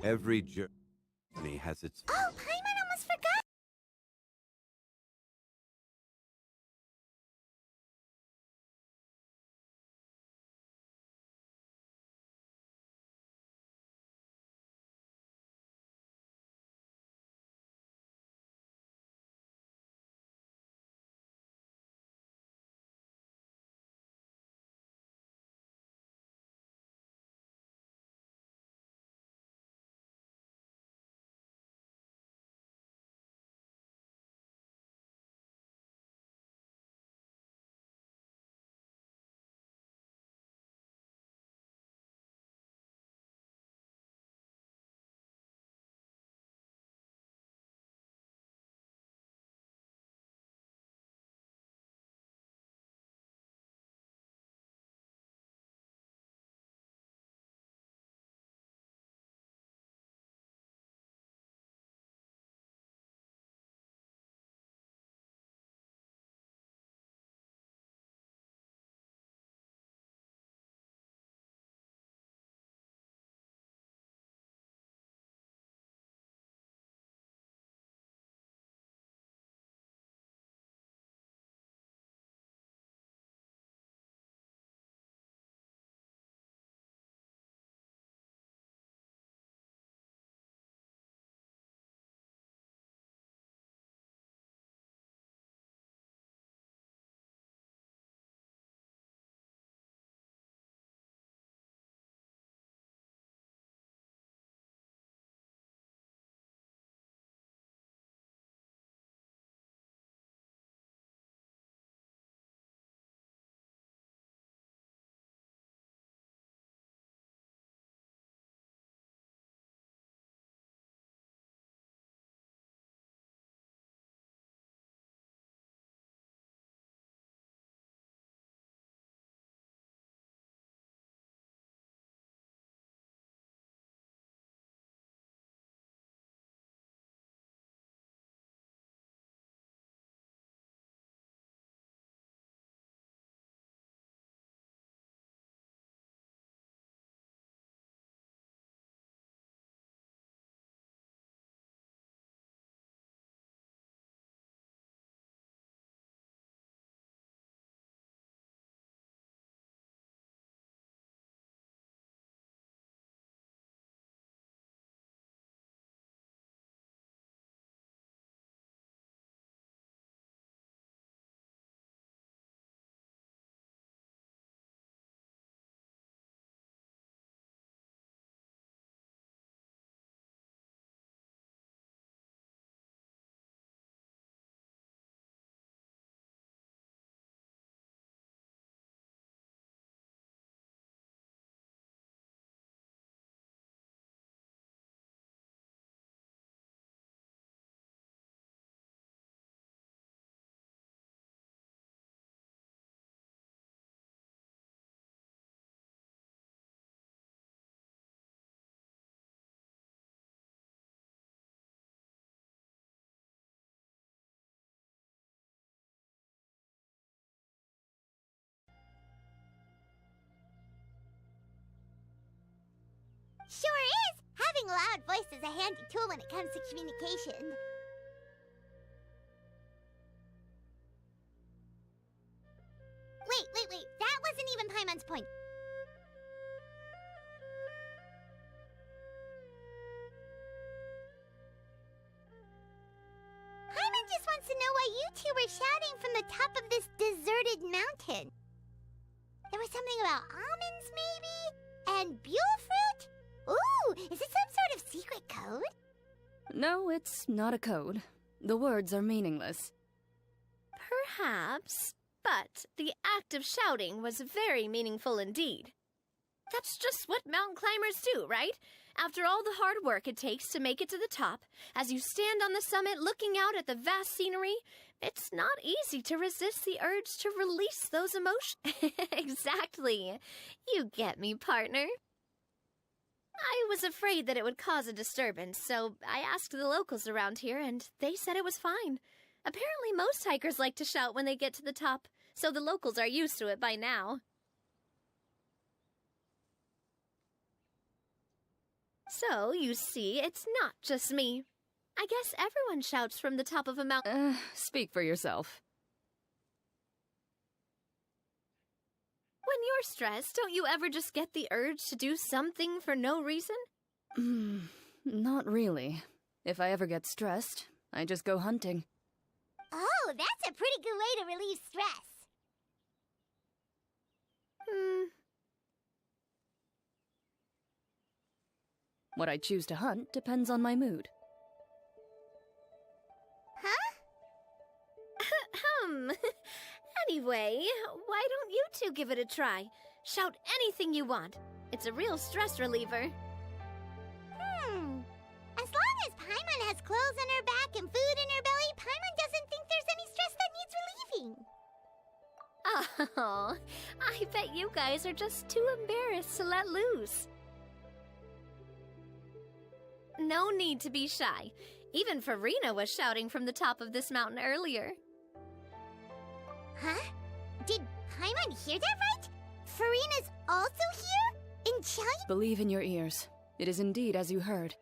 Every journey has its... Oh, Paimon almost forgot! Sure is! Having a loud voice is a handy tool when it comes to communication. Wait. That wasn't even Paimon's point. Paimon just wants to know why you two were shouting from the top of this deserted mountain. There was something about almonds, maybe? And buell fruit? Ooh, is it some sort of secret code? No, it's not a code. The words are meaningless. Perhaps, but the act of shouting was very meaningful indeed. That's just what mountain climbers do, right? After all the hard work it takes to make it to the top, as you stand on the summit looking out at the vast scenery, it's not easy to resist the urge to release those emotions. Exactly. You get me, partner. I was afraid that it would cause a disturbance, so I asked the locals around here, and they said it was fine. Apparently most hikers like to shout when they get to the top, so the locals are used to it by now. So, you see, it's not just me. I guess everyone shouts from the top of a mountain. Speak for yourself. When you're stressed, don't you ever just get the urge to do something for no reason? Not really. If I ever get stressed, I just go hunting. Oh, that's a pretty good way to relieve stress. What I choose to hunt depends on my mood. Huh? Anyway, why don't you two give it a try? Shout anything you want. It's a real stress reliever. As long as Paimon has clothes on her back and food in her belly, Paimon doesn't think there's any stress that needs relieving. Oh, I bet you guys are just too embarrassed to let loose. No need to be shy. Even Farina was shouting from the top of this mountain earlier. Huh? Did Paimon hear that right? Farina's also here? In Chai? Believe in your ears. It is indeed as you heard.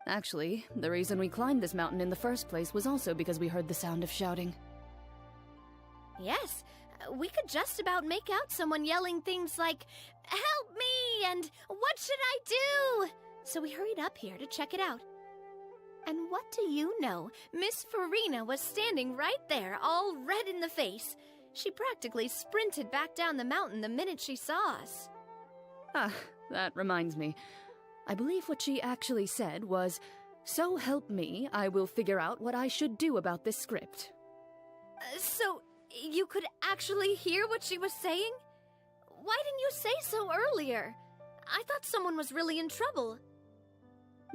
Actually, the reason we climbed this mountain in the first place was also because we heard the sound of shouting. Yes, we could just about make out someone yelling things like, "Help me!" and "What should I do?" So we hurried up here to check it out. And what do you know? Miss Farina was standing right there, all red in the face. She practically sprinted back down the mountain the minute she saw us. That reminds me. I believe what she actually said was, "So help me, I will figure out what I should do about this script." So, you could actually hear what she was saying? Why didn't you say so earlier? I thought someone was really in trouble.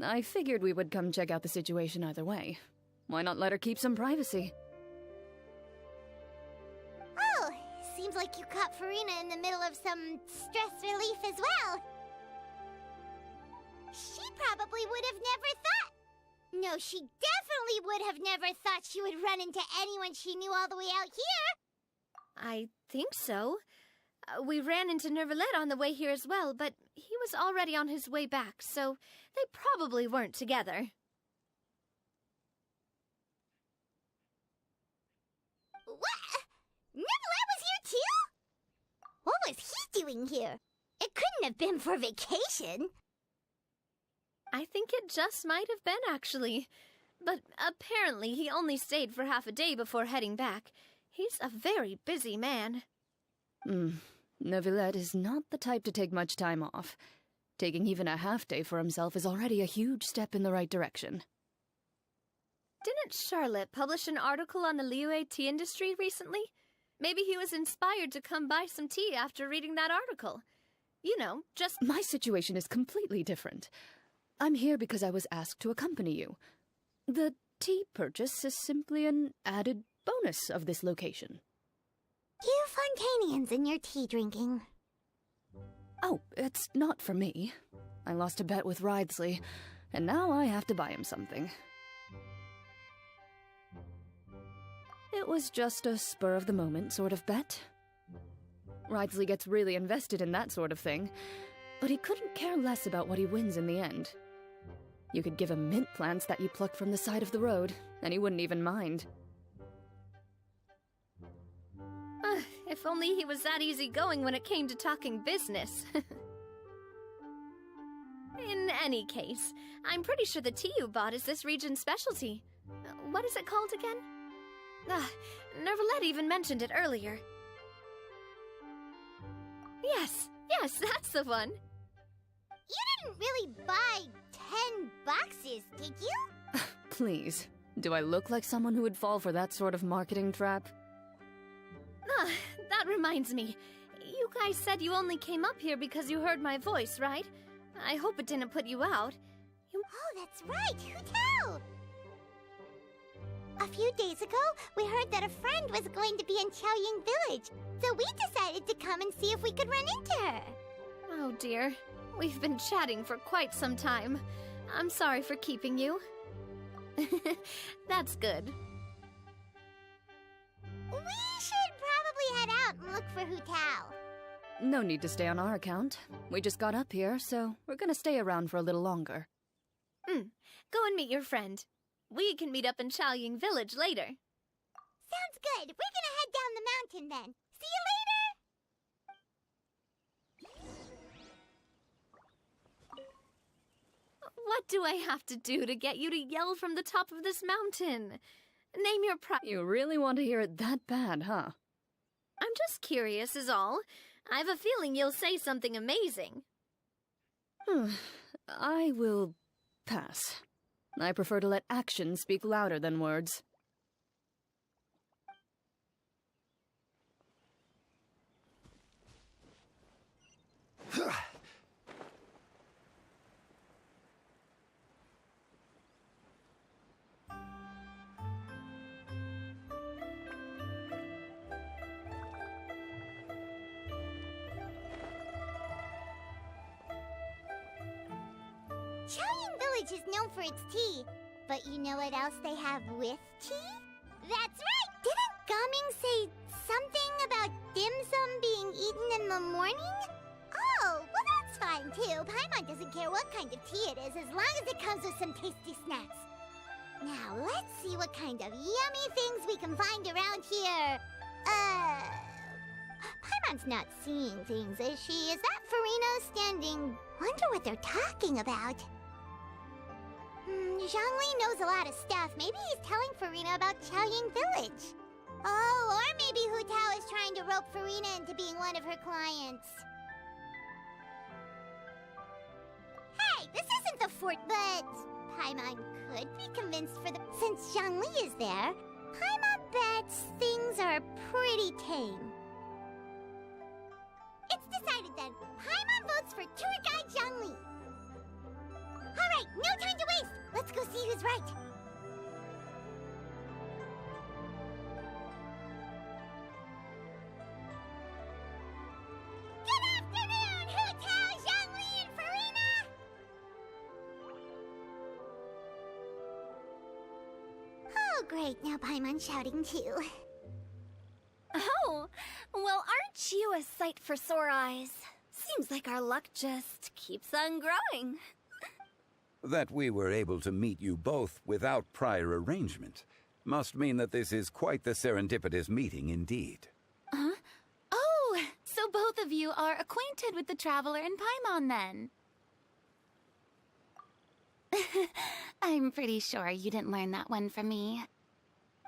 I figured we would come check out the situation either way. Why not let her keep some privacy? Oh, seems like you caught Farina in the middle of some stress relief as well. She probably would have never thought. No, she definitely would have never thought she would run into anyone she knew all the way out here. I think so. We ran into Nervalet on the way here as well, but he was already on his way back, so they probably weren't together. What? Nervalet was here too? What was he doing here? It couldn't have been for vacation. I think it just might have been, actually. But apparently he only stayed for half a day before heading back. He's a very busy man. Neuvillette is not the type to take much time off. Taking even a half day for himself is already a huge step in the right direction. Didn't Charlotte publish an article on the Liyue tea industry recently? Maybe he was inspired to come buy some tea after reading that article. You know, just... My situation is completely different. I'm here because I was asked to accompany you. The tea purchase is simply an added bonus of this location. You Fontanians and your tea drinking. Oh, it's not for me. I lost a bet with Ridesley, and now I have to buy him something. It was just a spur-of-the-moment sort of bet. Ridesley gets really invested in that sort of thing, but he couldn't care less about what he wins in the end. You could give him mint plants that you plucked from the side of the road, and he wouldn't even mind. If only he was that easygoing when it came to talking business. In any case, I'm pretty sure the tea you bought is this region's specialty. What is it called again? Nervalet even mentioned it earlier. Yes, that's the one. You didn't really buy 10 boxes, did you? Please, do I look like someone who would fall for that sort of marketing trap? That reminds me. You guys said you only came up here because you heard my voice, right? I hope it didn't put you out. Oh, that's right. Who tell? A few days ago, we heard that a friend was going to be in Chaoying Village, so we decided to come and see if we could run into her. Oh dear. We've been chatting for quite some time. I'm sorry for keeping you. That's good. We should probably head out and look for Hu Tao. No need to stay on our account. We just got up here, so we're gonna stay around for a little longer. Go and meet your friend. We can meet up in Xiaoying Village later. Sounds good. We're gonna head down the mountain then. See you later! What do I have to do to get you to yell from the top of this mountain? Name your You really want to hear it that bad, huh? I'm just curious is all. I have a feeling you'll say something amazing. I will pass. I prefer to let actions speak louder than words. Xiaoying Village is known for its tea, but you know what else they have with tea? That's right! Didn't Gaming say something about dim sum being eaten in the morning? Oh, well that's fine too. Paimon doesn't care what kind of tea it is as long as it comes with some tasty snacks. Now let's see what kind of yummy things we can find around here. Paimon's not seeing things, is she? Is that Farino standing? Wonder what they're talking about. Zhongli knows a lot of stuff. Maybe he's telling Farina about Xiaoying Village. Oh, or maybe Hu Tao is trying to rope Farina into being one of her clients. Hey, this isn't the fort, but Paimon could be convinced for the... Since Zhongli is there, Paimon bets things are pretty tame. It's decided then. Paimon votes for tour guide Zhongli. Alright, no time to waste! Let's go see who's right! Good afternoon, Hu Tao, Zhongli, and Farina! Oh, great, now Paimon's shouting too. Oh, well, aren't you a sight for sore eyes? Seems like our luck just keeps on growing. That we were able to meet you both without prior arrangement must mean that this is quite the serendipitous meeting indeed. Huh? Oh, so both of you are acquainted with the Traveler and Paimon then? I'm pretty sure you didn't learn that one from me.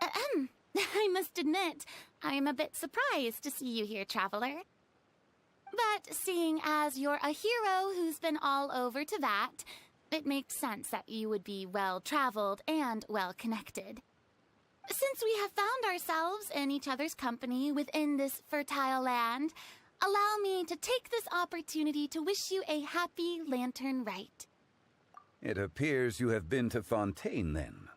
I must admit, I'm a bit surprised to see you here, Traveler. But seeing as you're a hero who's been all over Teyvat, it makes sense that you would be well-traveled and well-connected. Since we have found ourselves in each other's company within this fertile land, allow me to take this opportunity to wish you a happy Lantern Rite. It appears you have been to Fontaine, then.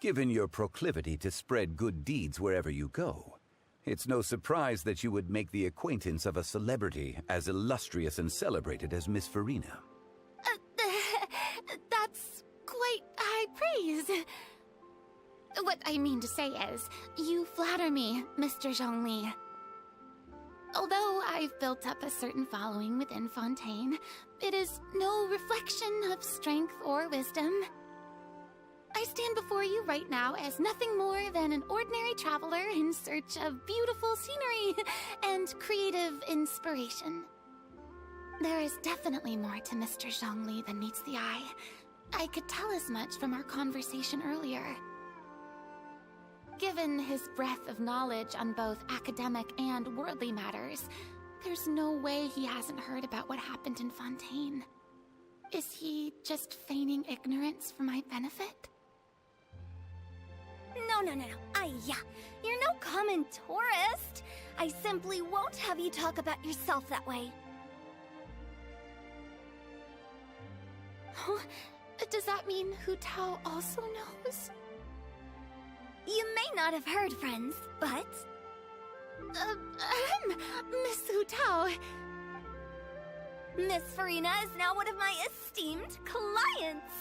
Given your proclivity to spread good deeds wherever you go, it's no surprise that you would make the acquaintance of a celebrity as illustrious and celebrated as Miss Farina. That's quite high praise. What I mean to say is, you flatter me, Mr. Zhongli. Although I've built up a certain following within Fontaine, it is no reflection of strength or wisdom. I stand before you right now as nothing more than an ordinary traveler in search of beautiful scenery and creative inspiration. There is definitely more to Mr. Zhongli than meets the eye. I could tell as much from our conversation earlier. Given his breadth of knowledge on both academic and worldly matters, there's no way he hasn't heard about what happened in Fontaine. Is he just feigning ignorance for my benefit? No. You're no common tourist. I simply won't have you talk about yourself that way. Huh? Does that mean Hu Tao also knows? You may not have heard, friends, but... Miss Hu Tao... Miss Farina is now one of my esteemed clients.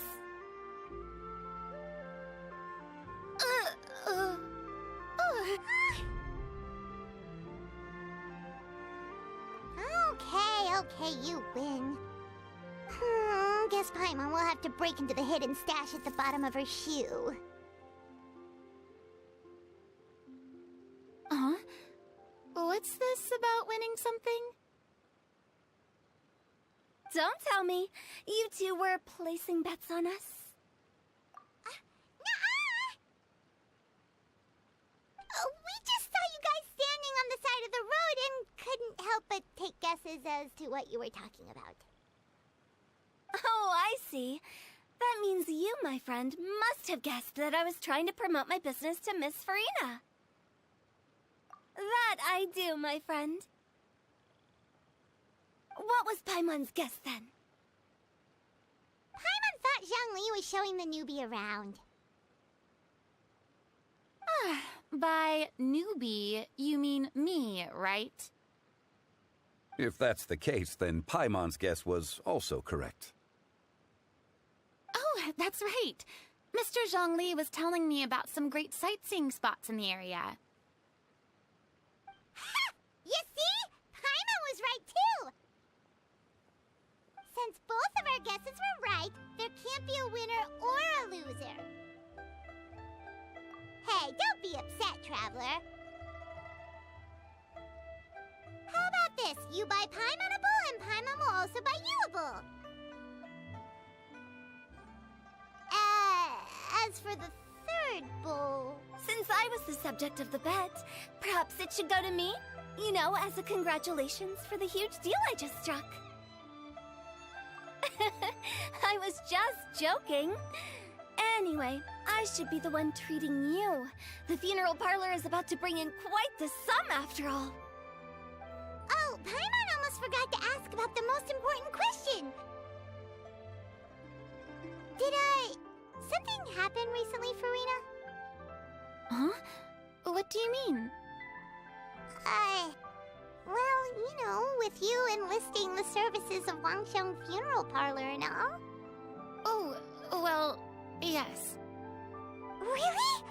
Okay, you win. Guess Paimon will have to break into the hidden stash at the bottom of her shoe. What's this about winning something? Don't tell me. You two were placing bets on us. Nuh-uh! We just saw you guys standing on the side of the road and couldn't help but take guesses as to what you were talking about. Oh, I see. That means you, my friend, must have guessed that I was trying to promote my business to Miss Farina. That I do, my friend. What was Paimon's guess then? Paimon thought Zhongli was showing the newbie around. By newbie, you mean me, right? If that's the case, then Paimon's guess was also correct. Oh, that's right. Mr. Zhongli was telling me about some great sightseeing spots in the area. Ha! You see? Paimon was right too! Since both of our guesses were right, there can't be a winner or a loser. Hey, don't be upset, Traveler. How about this? You buy Paimon a bowl, and Paimon will also buy you a bowl. As for the third bowl... Since I was the subject of the bet, perhaps it should go to me? You know, as a congratulations for the huge deal I just struck. I was just joking. Anyway, I should be the one treating you. The funeral parlor is about to bring in quite the sum after all. Oh, Paimon almost forgot to ask about the most important question. Something happen recently, Farina? Huh? What do you mean? Well, you know, with you enlisting the services of Wangxiang Funeral Parlor and all. Oh, well, yes. Really?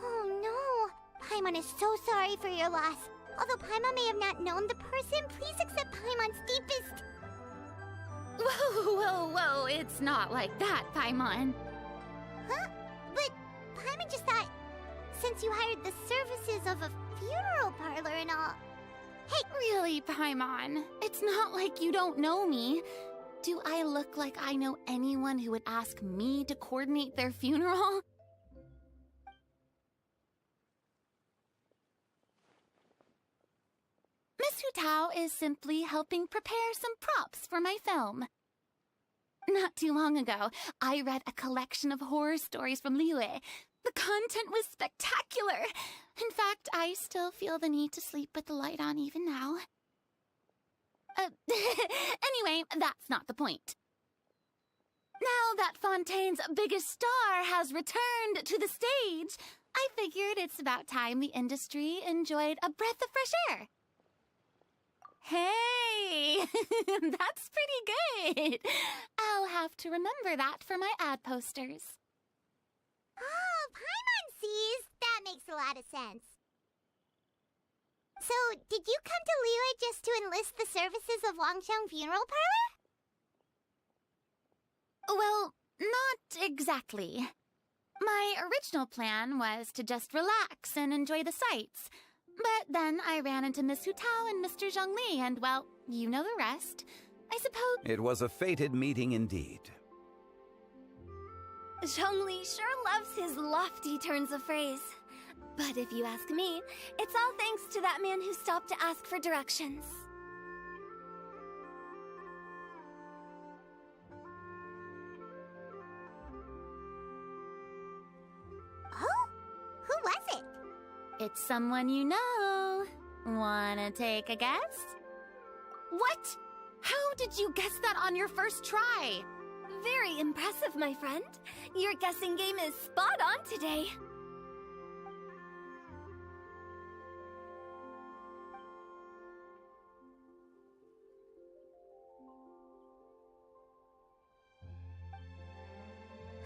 Oh no. Paimon is so sorry for your loss. Although Paimon may have not known the person, please accept Paimon's deepest... Whoa, it's not like that, Paimon. Huh? But Paimon just thought, since you hired the services of a funeral parlor and all... Hey, really, Paimon? It's not like you don't know me. Do I look like I know anyone who would ask me to coordinate their funeral? Miss Hutao is simply helping prepare some props for my film. Not too long ago, I read a collection of horror stories from Liyue. The content was spectacular. In fact, I still feel the need to sleep with the light on even now. Anyway, that's not the point. Now that Fontaine's biggest star has returned to the stage, I figured it's about time the industry enjoyed a breath of fresh air. Hey, that's pretty good. I'll have to remember that for my ad posters. Oh, Paimon sees. That makes a lot of sense. So, did you come to Liyue just to enlist the services of Wangxiang Funeral Parlor? Well, not exactly. My original plan was to just relax and enjoy the sights. But then I ran into Miss Hutao and Mr. Zhongli, and, well, you know the rest. I suppose... It was a fated meeting indeed. Zhongli sure loves his lofty turns of phrase. But if you ask me, it's all thanks to that man who stopped to ask for directions. Oh? Who was it? It's someone you know. Wanna take a guess? What? How did you guess that on your first try? Very impressive, my friend. Your guessing game is spot on today.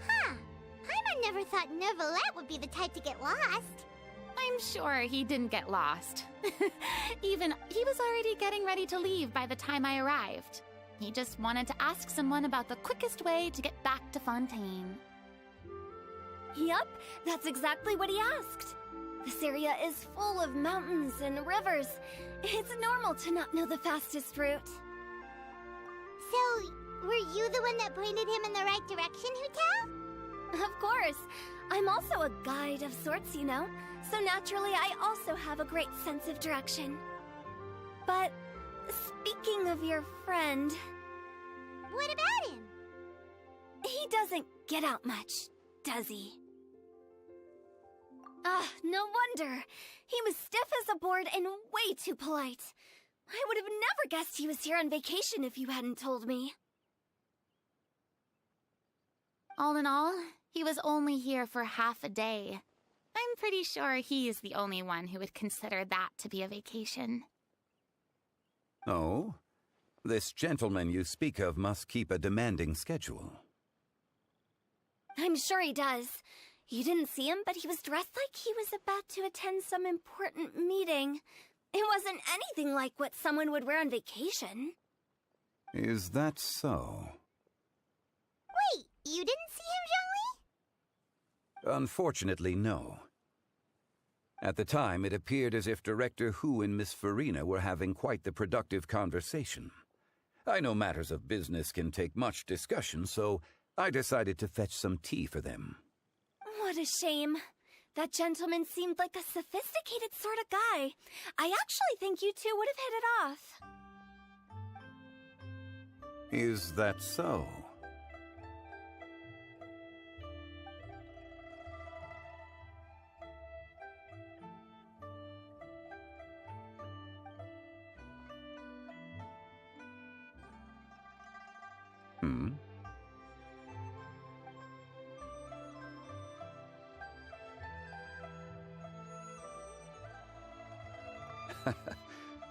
Huh. Paimon never thought Neuvillette would be the type to get lost. I I'm sure he didn't get lost. He was already getting ready to leave by the time I arrived. He just wanted to ask someone about the quickest way to get back to Fontaine. Yup, that's exactly what he asked. This area is full of mountains and rivers. It's normal to not know the fastest route. So, were you the one that pointed him in the right direction, Hu-Tao? Of course. I'm also a guide of sorts, you know, so naturally I also have a great sense of direction. But speaking of your friend... What about him? He doesn't get out much, does he? Ah, no wonder. He was stiff as a board and way too polite. I would have never guessed he was here on vacation if you hadn't told me. All in all, he was only here for half a day. I'm pretty sure he is the only one who would consider that to be a vacation. Oh? This gentleman you speak of must keep a demanding schedule. I'm sure he does. You didn't see him, but he was dressed like he was about to attend some important meeting. It wasn't anything like what someone would wear on vacation. Is that so? Wait, you didn't see him, Zhongli? Unfortunately, no. At the time, it appeared as if Director Hu and Miss Farina were having quite the productive conversation. I know matters of business can take much discussion, so I decided to fetch some tea for them. What a shame. That gentleman seemed like a sophisticated sort of guy. I actually think you two would have hit it off. Is that so?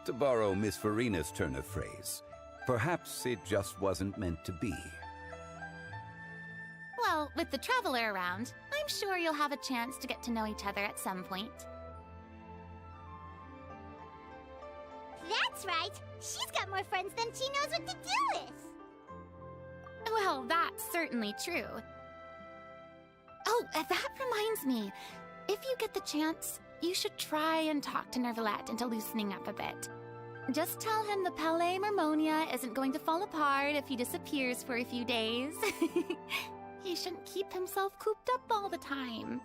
To borrow Miss Farina's turn of phrase, perhaps it just wasn't meant to be. Well, with the Traveler around, I'm sure you'll have a chance to get to know each other at some point. That's right. She's got more friends than she knows what to do with. Well, that's certainly true. Oh, that reminds me. If you get the chance, you should try and talk to Nervalette into loosening up a bit. Just tell him the Palais Mermonia isn't going to fall apart if he disappears for a few days. He shouldn't keep himself cooped up all the time.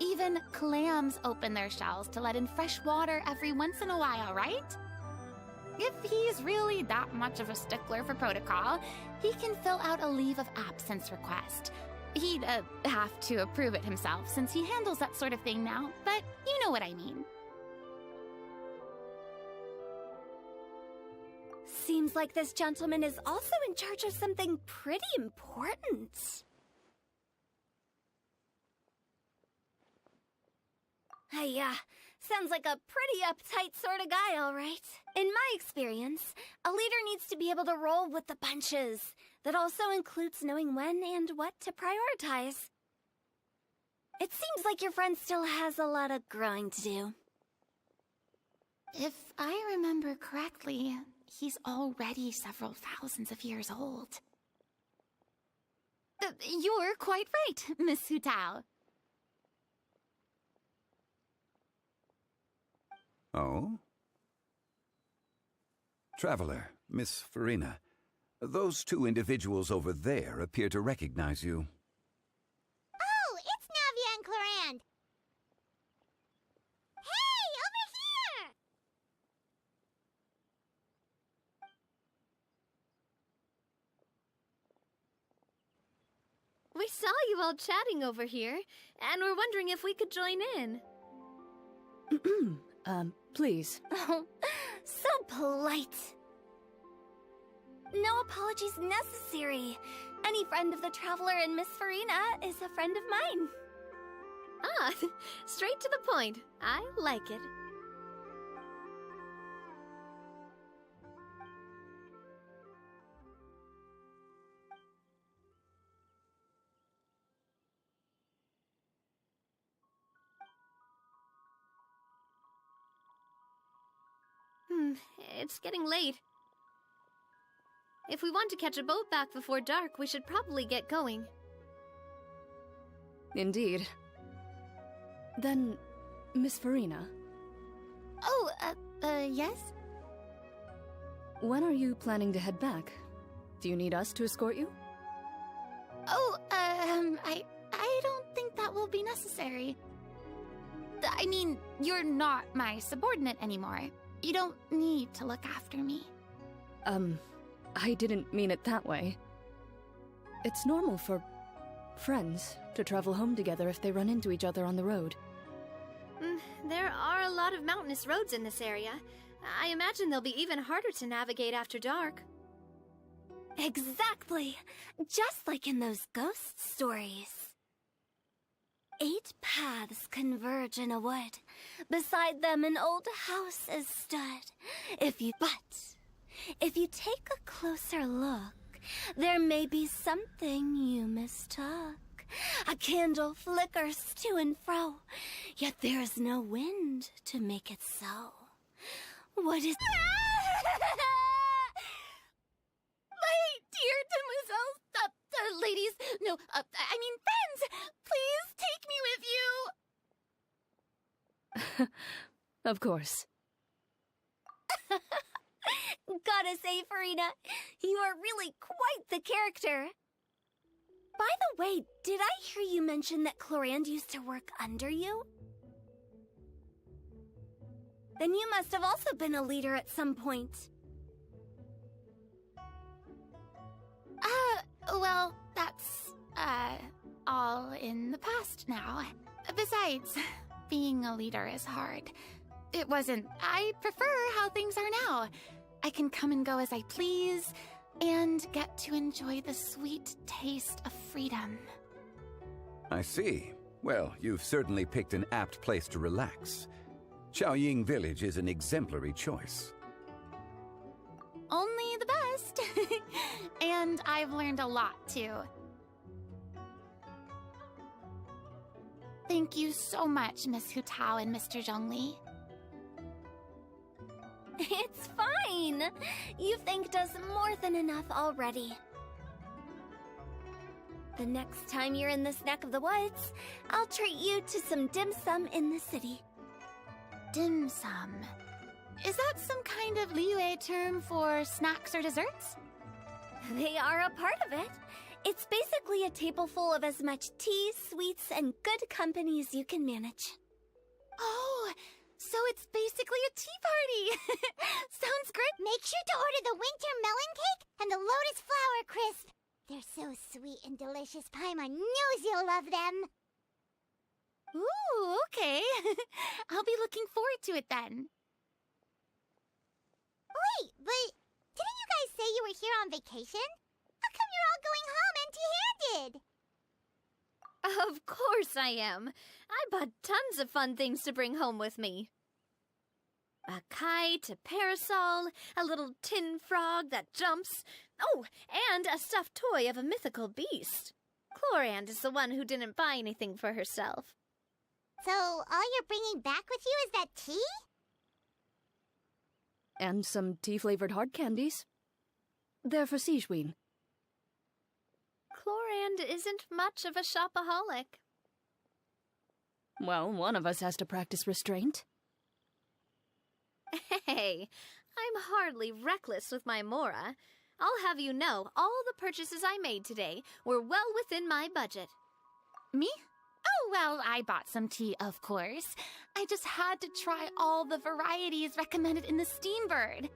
Even clams open their shells to let in fresh water every once in a while, right? If he's really that much of a stickler for protocol, he can fill out a leave of absence request. He'd have to approve it himself since he handles that sort of thing now, but you know what I mean. Seems like this gentleman is also in charge of something pretty important. Sounds like a pretty uptight sort of guy, all right. In my experience, a leader needs to be able to roll with the punches. That also includes knowing when and what to prioritize. It seems like your friend still has a lot of growing to do. If I remember correctly, he's already several thousands of years old. You're quite right, Miss Hu-Tao. Oh? Traveler, Miss Farina, those two individuals over there appear to recognize you. Oh, it's Navia and Clarand. Hey, over here! We saw you all chatting over here, and we're wondering if we could join in. Please. Oh, so polite. No apologies necessary. Any friend of the Traveler and Miss Farina is a friend of mine. Ah, straight to the point. I like it. It's getting late. If we want to catch a boat back before dark, we should probably get going. Indeed. Then, Miss Farina, Oh, yes? when are you planning to head back? Do you need us to escort you? Oh, I don't think that will be necessary. I mean, you're not my subordinate anymore. You don't need to look after me. I didn't mean it that way. It's normal for friends to travel home together if they run into each other on the road. There are a lot of mountainous roads in this area. I imagine they'll be even harder to navigate after dark. Exactly. Just like in those ghost stories. 8 paths converge in a wood. Beside them an old house is stood. If you take a closer look, there may be something you mistook. A candle flickers to and fro, yet there is no wind to make it so. What is... My dear demoiselles, ladies, no, I mean friends, please take me with you. Of course. Gotta say, Farina, you are really quite the character. By the way, did I hear you mention that Clorand used to work under you? Then you must have also been a leader at some point. Well, that's, all in the past now. Besides, being a leader is hard. It wasn't. I prefer how things are now. I can come and go as I please, and get to enjoy the sweet taste of freedom. I see. Well, you've certainly picked an apt place to relax. Xiaoying Village is an exemplary choice. Only the best. And I've learned a lot, too. Thank you so much, Miss Hu Tao and Mr. Zhongli. It's fine. You've thanked us more than enough already. The next time you're in this neck of the woods, I'll treat you to some dim sum in the city. Dim sum. Is that some kind of Liyue term for snacks or desserts? They are a part of it. It's basically a table full of as much tea, sweets, and good company as you can manage. Oh, so it's basically a tea party. Sounds great. Make sure to order the winter melon cake and the lotus flower crisp. They're so sweet and delicious, Paimon knows you'll love them. Ooh, okay. I'll be looking forward to it then. Wait, but didn't you guys say you were here on vacation? How come you're all going home empty-handed? Of course I am. I bought tons of fun things to bring home with me. A kite, a parasol, a little tin frog that jumps. Oh, and a stuffed toy of a mythical beast. Clorand is the one who didn't buy anything for herself. So all you're bringing back with you is that tea? And some tea-flavored hard candies. They're for Sijwin. Clorand isn't much of a shopaholic. Well, one of us has to practice restraint. Hey, I'm hardly reckless with my Mora. I'll have you know, all the purchases I made today were well within my budget. Me? Oh, well, I bought some tea, of course. I just had to try all the varieties recommended in the Steambird.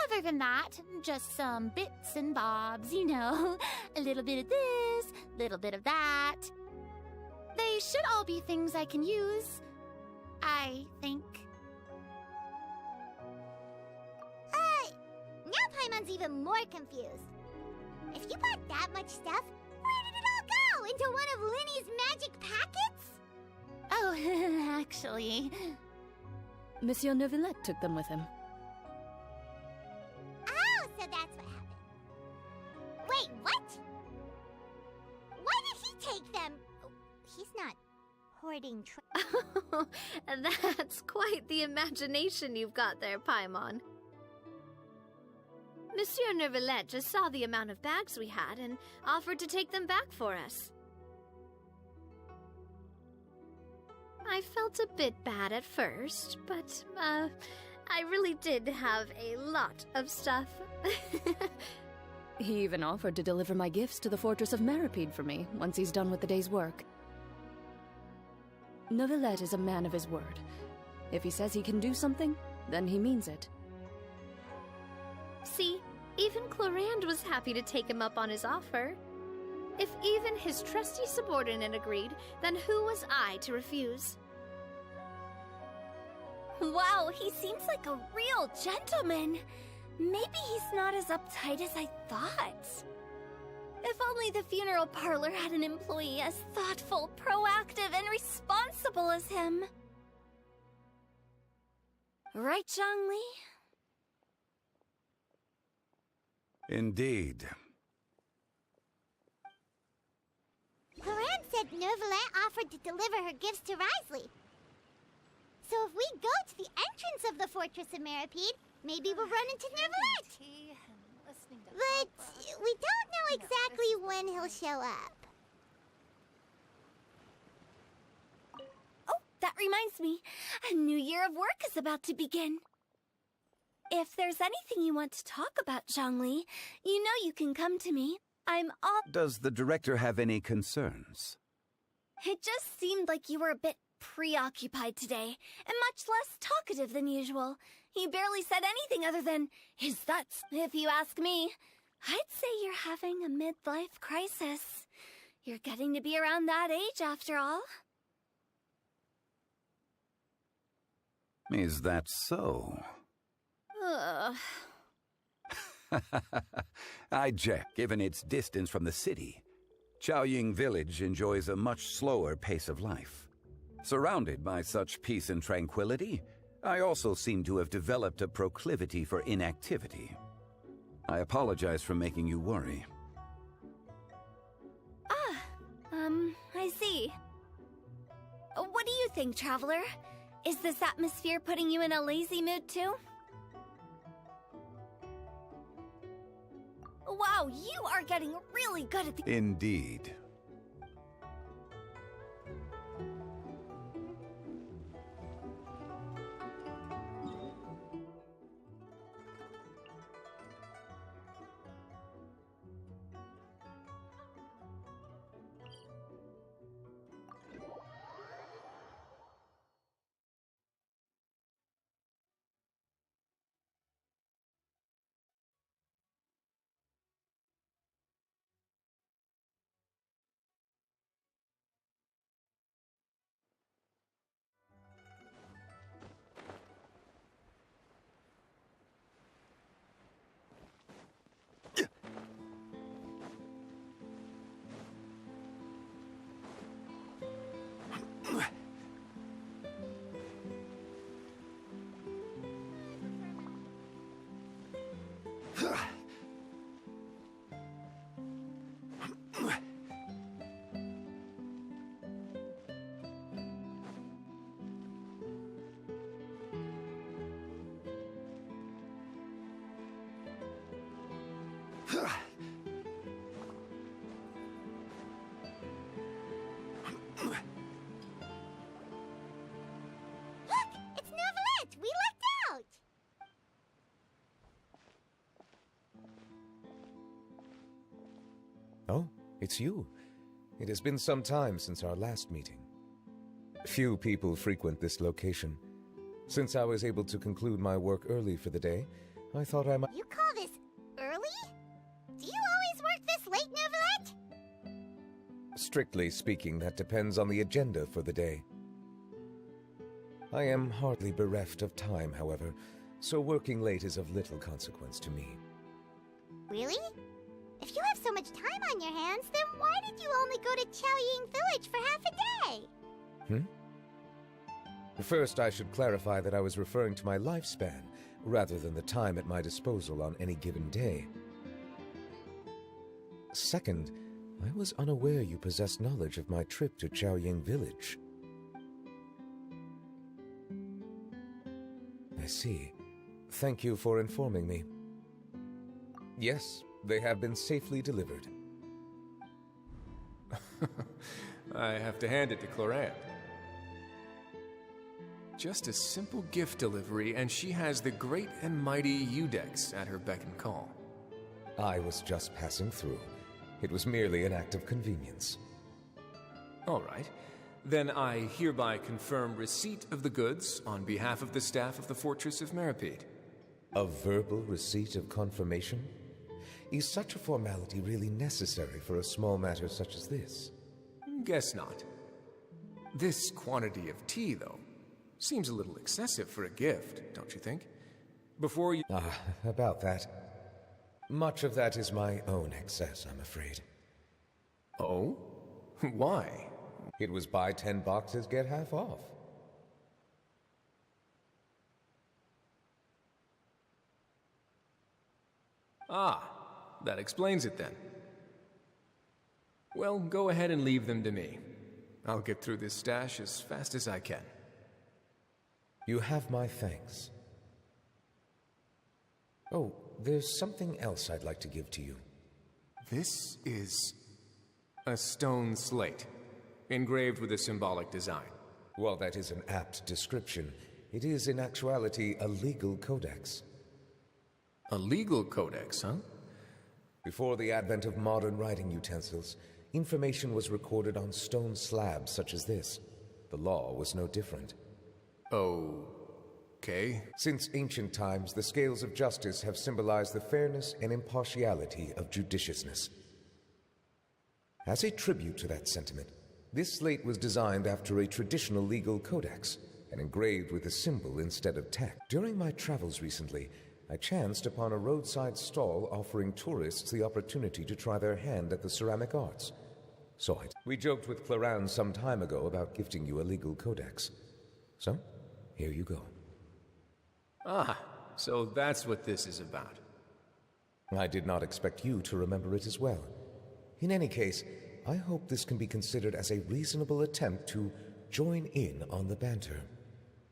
Other than that, just some bits and bobs, you know. A little bit of this, little bit of that. They should all be things I can use, I think. Now Paimon's even more confused. If you bought that much stuff, where did it all go? Into one of Linny's magic packets? Oh, actually... Monsieur Neuvillette took them with him. Oh, so that's what happened. Wait, what? Why did he take them? He's not teleporting That's quite the imagination you've got there, Paimon. Monsieur Neuvillette just saw the amount of bags we had and offered to take them back for us. I felt a bit bad at first, but, I really did have a lot of stuff. He even offered to deliver my gifts to the Fortress of Meripede for me once he's done with the day's work. Neuvillette is a man of his word. If he says he can do something, then he means it. See, even Clorand was happy to take him up on his offer. If even his trusty subordinate agreed, then who was I to refuse? Wow, he seems like a real gentleman. Maybe he's not as uptight as I thought. If only the funeral parlor had an employee as thoughtful, proactive, and responsible as him. Right, Zhongli? Indeed. Clorand said Neuvillette offered to deliver her gifts to Risley. So if we go to the entrance of the Fortress of Meripede, maybe we'll run into Neuvillette. But we don't know exactly when he'll show up. Oh, that reminds me. A new year of work is about to begin. If there's anything you want to talk about, Zhongli, you know you can come to me. I'm all... Does the director have any concerns? It just seemed like you were a bit preoccupied today, and much less talkative than usual. You barely said anything other than, "Is that?" if you ask me. I'd say you're having a midlife crisis. You're getting to be around that age, after all. Is that so? Ugh. I check, given its distance from the city. Chaoying Village enjoys a much slower pace of life. Surrounded by such peace and tranquility, I also seem to have developed a proclivity for inactivity. I apologize for making you worry. I see. What do you think, Traveler? Is this atmosphere putting you in a lazy mood too? Wow, you are getting really good at the... Indeed. It's Neuvillette! We lucked out! Oh, it's you. It has been some time since our last meeting. Few people frequent this location. Since I was able to conclude my work early for the day, I thought I might... You call this early? Do you always work this late, Neuvillette? Strictly speaking, that depends on the agenda for the day. I am hardly bereft of time, however, so working late is of little consequence to me. Really? If you have so much time on your hands, then why did you only go to Chaoying Village for half a day? First, I should clarify that I was referring to my lifespan, rather than the time at my disposal on any given day. Second, I was unaware you possessed knowledge of my trip to Chaoying Village. I see. Thank you for informing me. Yes, they have been safely delivered. I have to hand it to Clorant. Just a simple gift delivery, and she has the great and mighty Udex at her beck and call. I was just passing through. It was merely an act of convenience. All right. Then I hereby confirm receipt of the goods on behalf of the staff of the Fortress of Meripede. A verbal receipt of confirmation? Is such a formality really necessary for a small matter such as this? Guess not. This quantity of tea, though, seems a little excessive for a gift, don't you think? Before you... About that. Much of that is my own excess, I'm afraid. Oh? Why? It was buy 10 boxes, get half off. Ah, that explains it then. Well, go ahead and leave them to me. I'll get through this stash as fast as I can. You have my thanks. Oh, there's something else I'd like to give to you. This is a stone slate, engraved with a symbolic design. While that is an apt description, it is in actuality a legal codex. A legal codex, huh? Before the advent of modern writing utensils, information was recorded on stone slabs such as this. The law was no different. Okay. Since ancient times, the scales of justice have symbolized the fairness and impartiality of judiciousness. As a tribute to that sentiment, this slate was designed after a traditional legal codex and engraved with a symbol instead of text. During my travels recently, I chanced upon a roadside stall offering tourists the opportunity to try their hand at the ceramic arts. We joked with Clorant some time ago about gifting you a legal codex. So, here you go. Ah, so that's what this is about. I did not expect you to remember it as well. In any case, I hope this can be considered as a reasonable attempt to join in on the banter.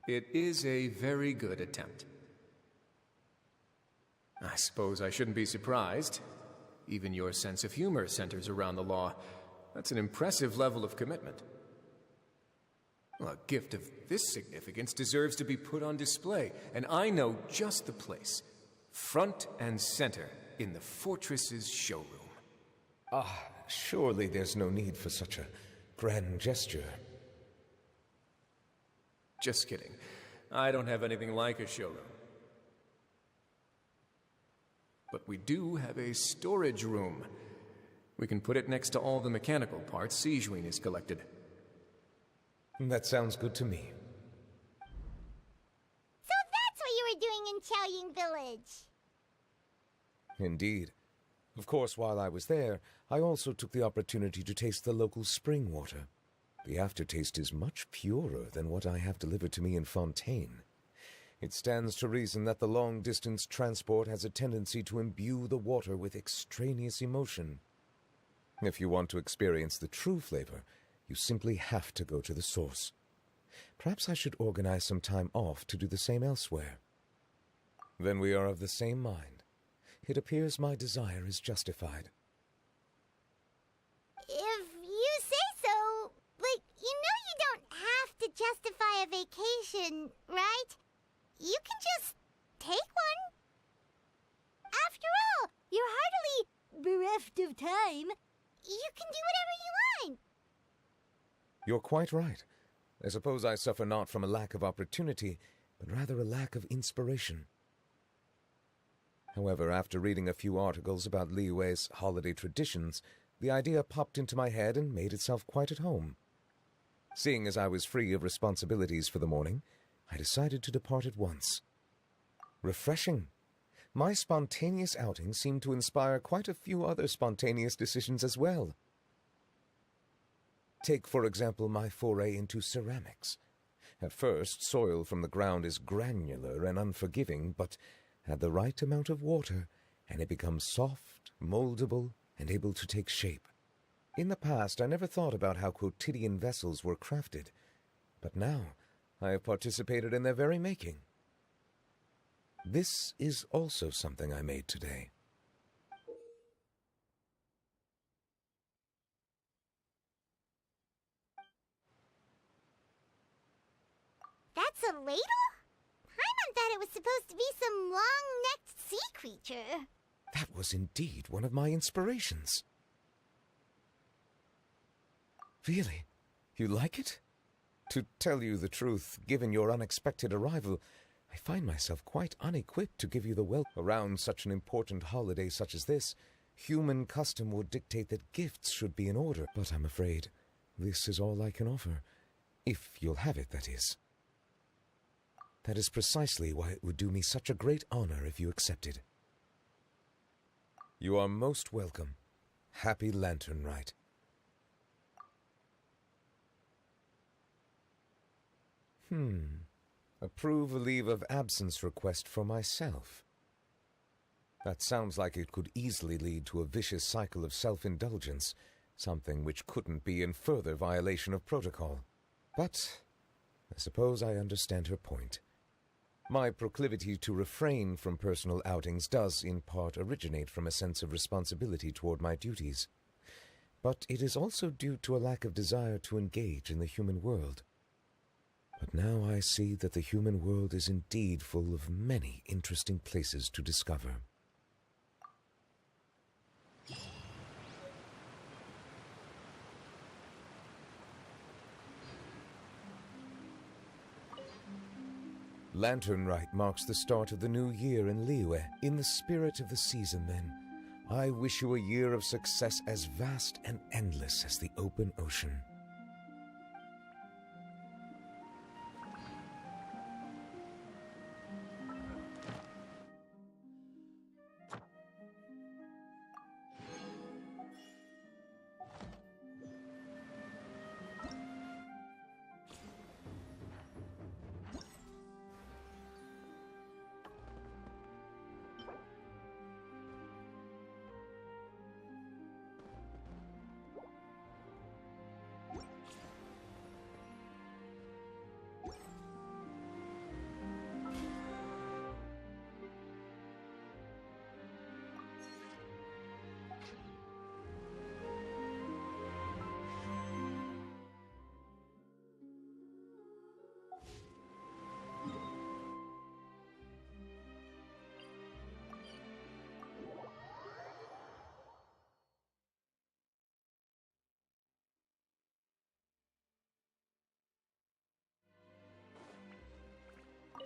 It is a very good attempt. I suppose I shouldn't be surprised. Even your sense of humor centers around the law. That's an impressive level of commitment. A gift of this significance deserves to be put on display, and I know just the place. Front and center in the Fortress's showroom. Surely there's no need for such a grand gesture. Just kidding. I don't have anything like a showroom. But we do have a storage room. We can put it next to all the mechanical parts Sijuin has collected. That sounds good to me. So that's what you were doing in Qiaoying Village. Indeed. Of course, while I was there, I also took the opportunity to taste the local spring water. The aftertaste is much purer than what I have delivered to me in Fontaine. It stands to reason that the long-distance transport has a tendency to imbue the water with extraneous emotion. If you want to experience the true flavor, you simply have to go to the source. Perhaps I should organize some time off to do the same elsewhere. Then we are of the same mind. It appears my desire is justified. If you say so, but you know you don't have to justify a vacation, right? You can just take one. After all, you're hardly bereft of time. You can do whatever you want. You're quite right. I suppose I suffer not from a lack of opportunity, but rather a lack of inspiration. However, after reading a few articles about Liyue's holiday traditions, the idea popped into my head and made itself quite at home. Seeing as I was free of responsibilities for the morning, I decided to depart at once. Refreshing. My spontaneous outing seemed to inspire quite a few other spontaneous decisions as well. Take, for example, my foray into ceramics. At first, soil from the ground is granular and unforgiving, but add the right amount of water, and it becomes soft, moldable, and able to take shape. In the past, I never thought about how quotidian vessels were crafted, but now I have participated in their very making. This is also something I made today. That's a ladle? Paimon thought it was supposed to be some long-necked sea creature. That was indeed one of my inspirations. Really? You like it? To tell you the truth, given your unexpected arrival, I find myself quite unequipped to give you the welcome. Around such an important holiday such as this, human custom would dictate that gifts should be in order. But I'm afraid this is all I can offer. If you'll have it, that is. That is precisely why it would do me such a great honor if you accepted. You are most welcome. Happy Lantern Rite. Approve a leave of absence request for myself. That sounds like it could easily lead to a vicious cycle of self-indulgence, something which couldn't be in further violation of protocol. But I suppose I understand her point. My proclivity to refrain from personal outings does, in part, originate from a sense of responsibility toward my duties. But it is also due to a lack of desire to engage in the human world. But now I see that the human world is indeed full of many interesting places to discover. Lantern Rite marks the start of the new year in Liyue. In the spirit of the season, then, I wish you a year of success as vast and endless as the open ocean.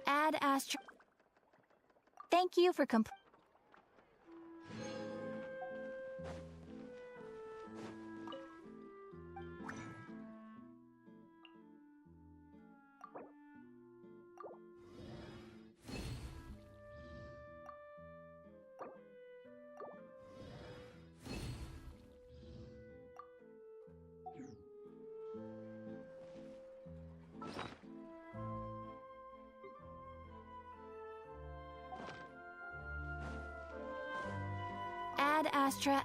Ad Astra. Thank you for Ad Astra.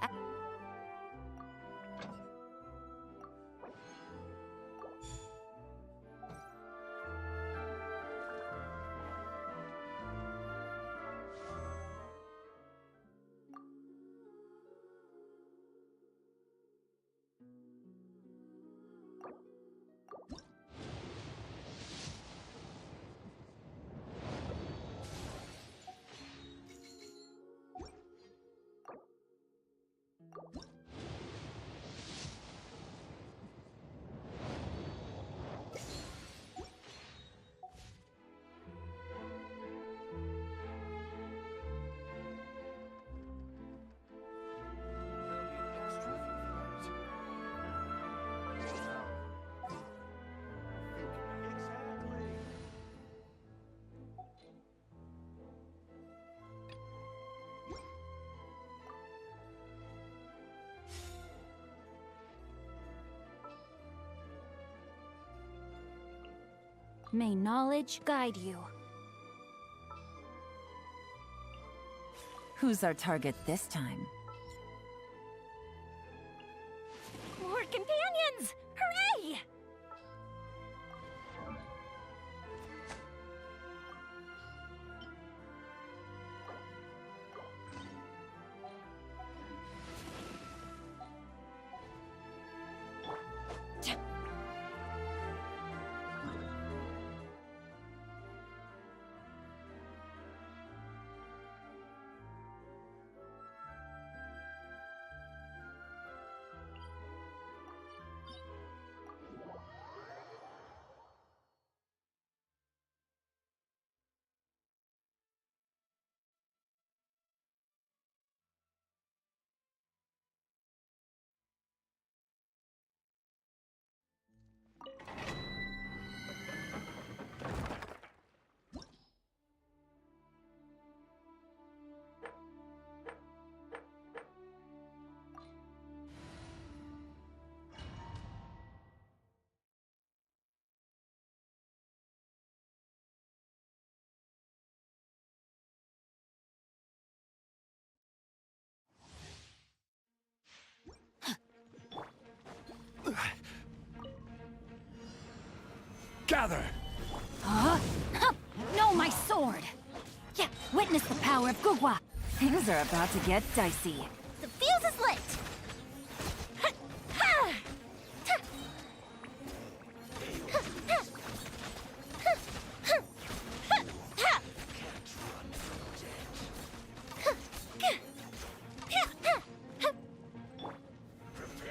May knowledge guide you. Who's our target this time? More companions! Hooray! Gather! Huh? Huh! No, my sword! Yeah, witness the power of Gugwa! Things are about to get dicey. The fuse is lit!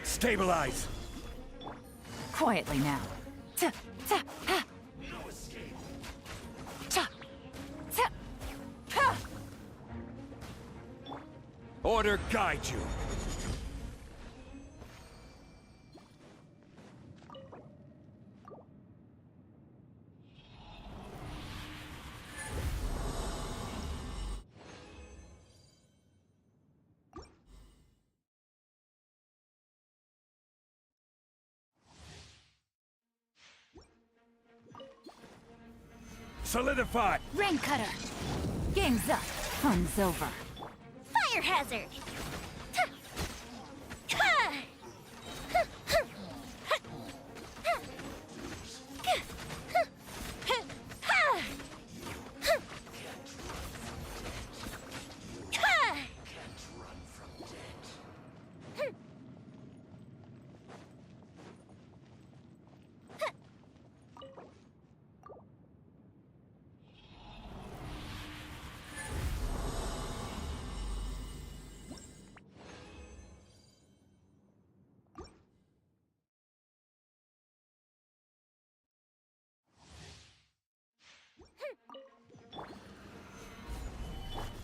Stabilize! Quietly now. Ta, ta, ha. Ta, ta, ha. Order guide you! Solidify! Rain cutter! Game's up. Fun's over. Fire hazard!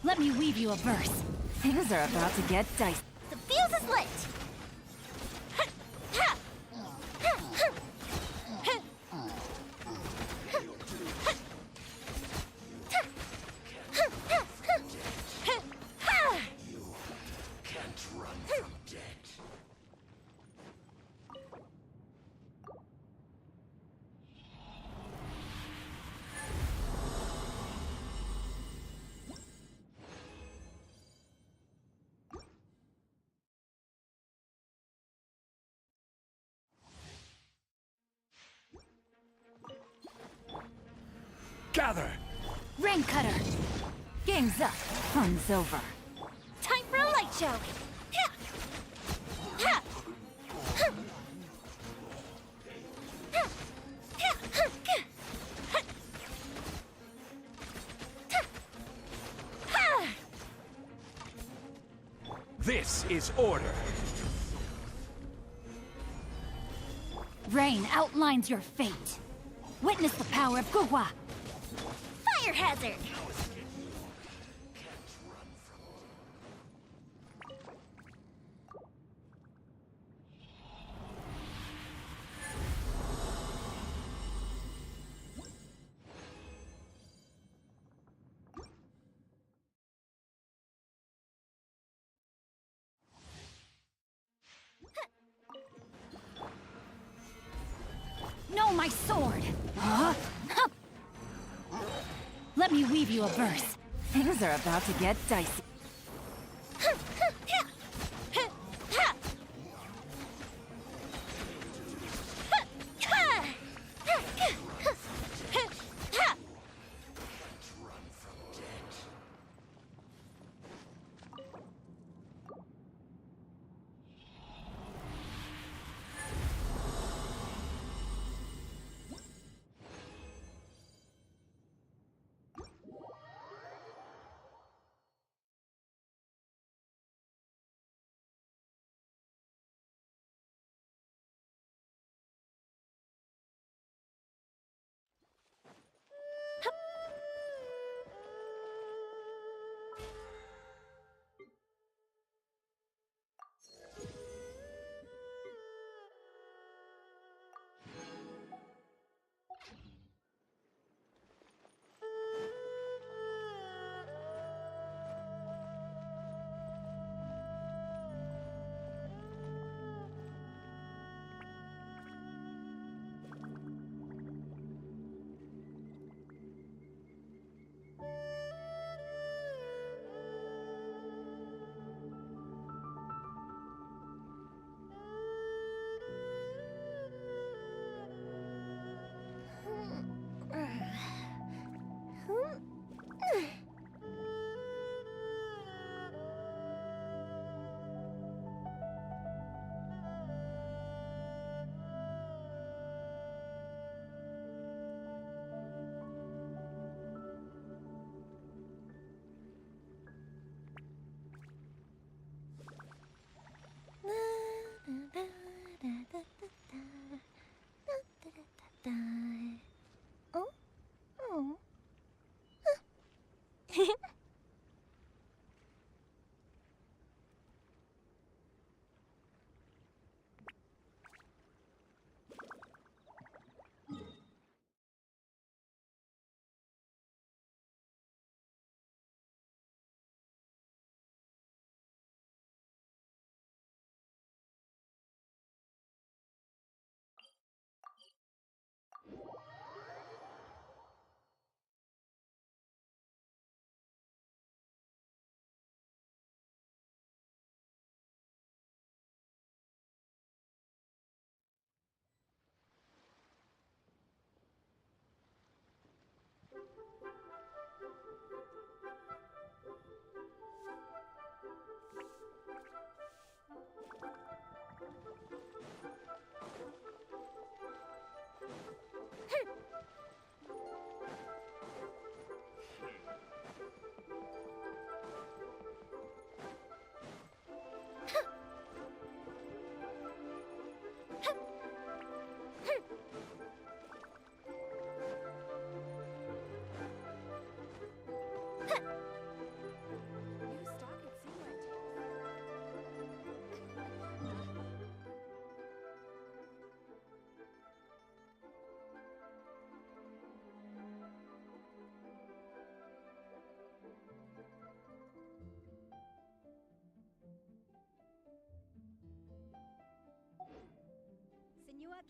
Let me weave you a verse. Things are about to get dicey. The fuse is lit! Gather! Rain cutter! Game's up. Fun's over. Time for a light show! This is order! Rain outlines your fate. Witness the power of Gugwa. Fire hazard! No, my sword! Huh? Huh. Let me weave you a verse. Things are about to get dicey.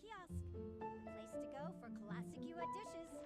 kiosk. Place to go for classic UA dishes.